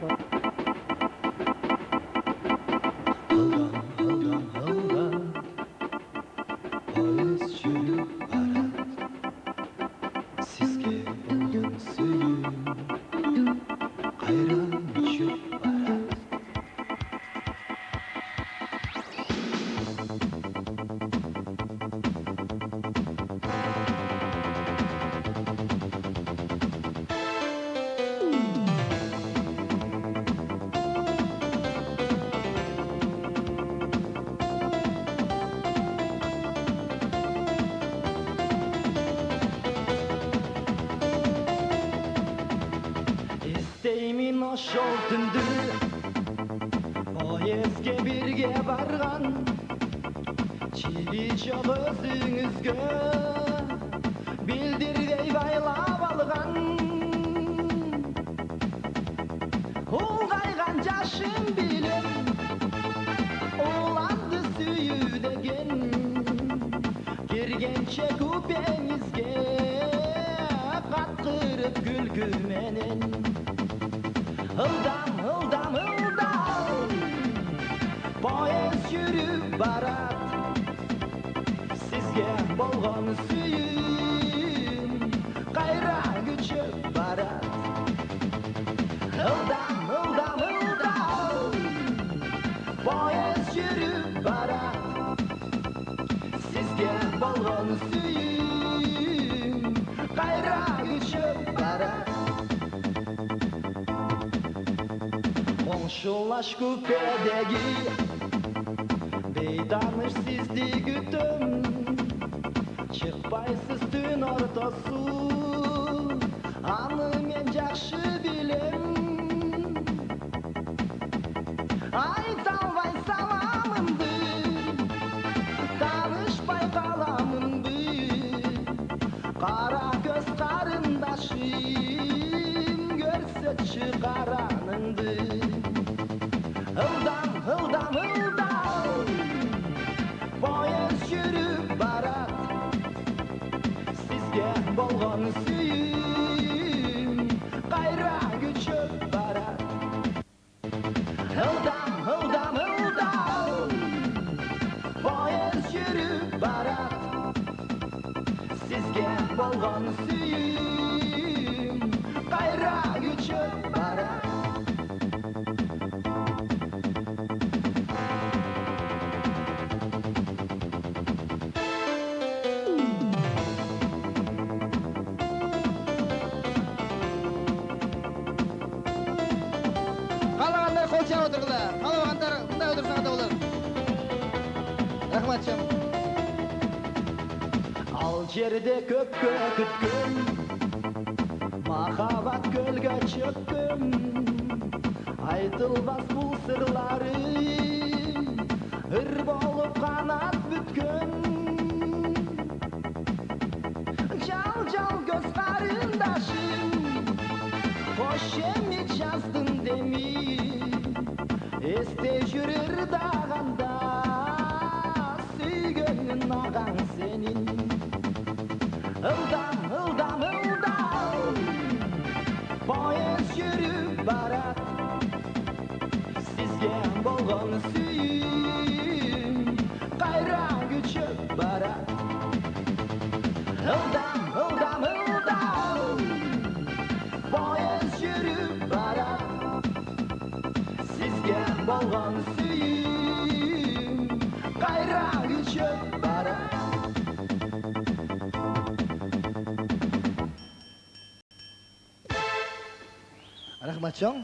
Hıldan poyez жүріп барат сізге болған сүйім қайран өшіп барат Естеймін ошол түнді поездге бирге барган чиби жок өзүңүзгө билдирбей байлап алган улгайган жашым билем уланды сүйүү деген киргенче купеңизге каткырып күлкү менен Hıldan, hıldan, hıldan Poyez жүріп барат Сізге болған сүйім Қайра күчіп барат Hıldan, hıldan, hıldan Poyez жүріп барат Сізге болған сүйім Қайра күчіп барат Konşulaş kupedegi Beytanış sizdi gütüm Çıkpaysız tün ortası Anı men jakşı bilem Aytalbay salamındı Tanışpay kalamındı Kara göz karındaşım Görse çıkaranındı Hıldan, hıldan, hıldan Poyez жүріп барат Сізге болған сүйім Қайра күчіп барат Hıldan, hıldan, hıldan Poyez жүріп барат Сізге болған сүйім Қайра күчіп барат Қалағандар қол шығарып отырыңдар. Қалағандар мындай отырсаңыз да болады. Рахматшым. Ал жерде көпкө күткөн Махаббат көлгө чөккөн Айтылбас бул сырлары Ыр болуп канат бүткөн Жал көз карындашым Кош эми жаздын деми Эсте жүрөр даганда Сүйгөнүн агаң сенин Hıldan, hıldan, hıldan Poyez жүріп барат Сізге болған сүйім Қайра күчіп барат Hıldan, hıldan, hıldan Poyez жүріп барат Сізге болған сүйім Қайра күчіп барат Рахматшым.